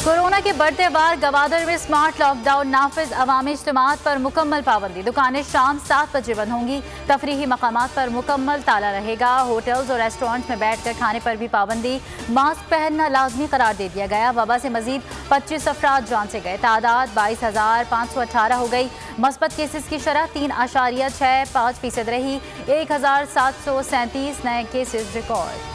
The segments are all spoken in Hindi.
कोरोना के बढ़ते बार गवादर में स्मार्ट लॉकडाउन नाफिज, अवामी इज्तिमात पर मुकम्मल पाबंदी। दुकानें शाम 7 बजे बंद होंगी। तफरीही मकामात पर मुकम्मल ताला रहेगा। होटल्स और रेस्टोरेंट्स में बैठकर खाने पर भी पाबंदी। मास्क पहनना लाजमी करार दे दिया गया। वबा से मजीद 25 अफराद जान से गए। तादाद 22,518 हो गई। मस्बत केसेस की शरह 3.65% रही। 1,737 नए केसेस रिकॉर्ड।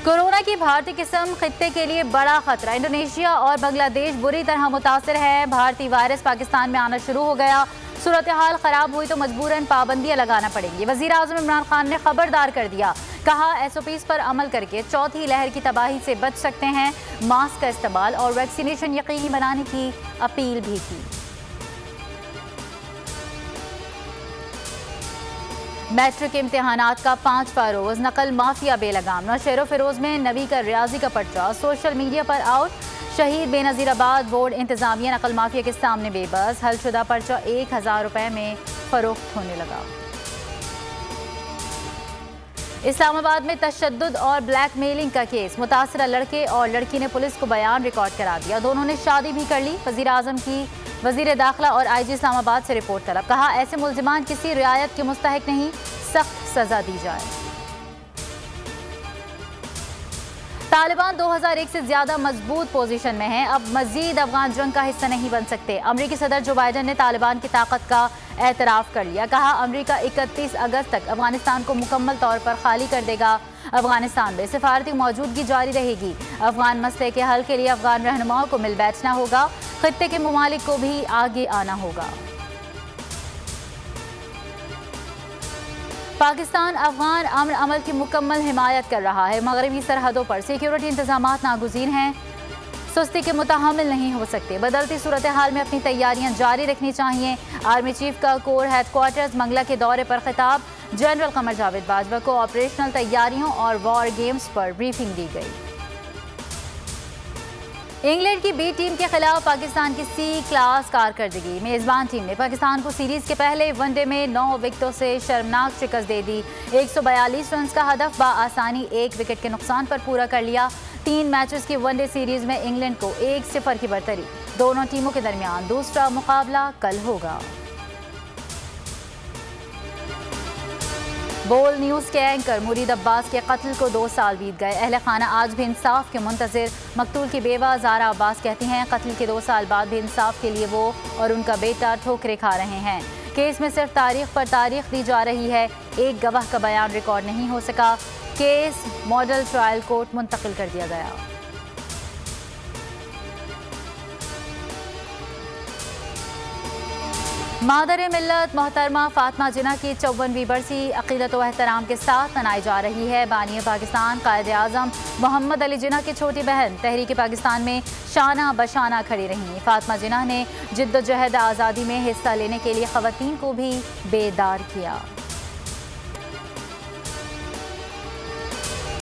कोरोना की भारतीय किस्म खित्ते के लिए बड़ा खतरा। इंडोनेशिया और बांग्लादेश बुरी तरह मुतासिर है। भारतीय वायरस पाकिस्तान में आना शुरू हो गया। सूरत हाल खराब हुई तो मजबूरन पाबंदियां लगाना पड़ेंगी। वजीर आजम इमरान खान ने खबरदार कर दिया। कहा SOPs पर अमल करके चौथी लहर की तबाही से बच सकते हैं। मास्क का इस्तेमाल और वैक्सीनेशन यकीनी बनाने की अपील भी की। मैट्रिक के इम्तिहानात का 5वां रोज नकल माफिया बेलगाम। नौशेरो फिरोज में नबी का रियाजी का पर्चा सोशल मीडिया पर आउट। शहीद बेनजीराबाद बोर्ड इंतजामिया नकल माफिया के सामने बेबस। हलशुदा पर्चा 1000 रुपए में फरोख्त होने लगा। इस्लामाबाद में तशद्दुद और ब्लैकमेलिंग का केस। मुतासरा लड़के और लड़की ने पुलिस को बयान रिकॉर्ड करा दिया। दोनों ने शादी भी कर ली। वजीर आजम की वजीर दाखिला और IG इस्लामाबाद से रिपोर्ट तलब। कहा ऐसे मुल्जिमान किसी रियायत के मुस्तहिक नहीं, सख्त सजा दी जाए। तालिबान 2001 से ज्यादा मजबूत पोजीशन में है। अब मजीद अफगान जंग का हिस्सा नहीं बन सकते। अमरीकी सदर जो बाइडन ने तालिबान की ताकत का एतराफ़ कर लिया। कहा अमरीका 31 अगस्त तक अफगानिस्तान को मुकम्मल तौर पर खाली कर देगा। अफगानिस्तान में सिफारती मौजूदगी जारी रहेगी। अफगान मसले के हल के लिए अफगान रहनुमाओं को मिल बैठना होगा। खित्ते के ममालिक को भी आगे आना होगा। पाकिस्तान अफगान अमन अमल की मुकम्मल हिमायत कर रहा है। मगरबी सरहदों पर सिक्योरिटी इंतजामात नागुज़ीर हैं। सुस्ती के मुतहम्मिल नहीं हो सकते। बदलती सूरत हाल में अपनी तैयारियां जारी रखनी चाहिए। आर्मी चीफ का कोर हेडक्वार्टर्स मंगला के दौरे पर खिताब। जनरल कमर जावेद बाजवा को ऑपरेशनल तैयारियों और वॉर गेम्स पर ब्रीफिंग दी गई। इंग्लैंड की B टीम के खिलाफ पाकिस्तान की C क्लास कारकर्दगी। मेजबान टीम ने पाकिस्तान को सीरीज के पहले वनडे में 9 विकेटों से शर्मनाक शिकस्त दे दी। 142 रन का हदफ बआसानी 1 विकेट के नुकसान पर पूरा कर लिया। 3 मैचेस की वनडे सीरीज में इंग्लैंड को 1-0 की बरतरी। दोनों टीमों के दरमियान दूसरा मुकाबला कल होगा। बोल न्यूज़ के एंकर मुरीद अब्बास के कत्ल को 2 साल बीत गए। अहले खाना आज भी इंसाफ के मुंतज़िर। मकतूल की बेवा ज़ारा अब्बास कहती हैं कत्ल के 2 साल बाद भी इंसाफ के लिए वो और उनका बेटा ठोकरें खा रहे हैं। केस में सिर्फ तारीख पर तारीख दी जा रही है। एक गवाह का बयान रिकॉर्ड नहीं हो सका। केस मॉडल ट्रायल कोर्ट मुंतकिल कर दिया गया। मादर मिल्लत मोहतरमा फातिमा जिन्ना की 54वीं बरसी अक़ीदत व एहतराम के साथ मनाई जा रही है। बानी पाकिस्तान कायद आज़म मोहम्मद अली जिन्ना की छोटी बहन तहरीक पाकिस्तान में शाना बशाना खड़ी रहीं। फातिमा जिन्ना ने जिद्दोजहद आज़ादी में हिस्सा लेने के लिए ख़वातीन को भी बेदार किया।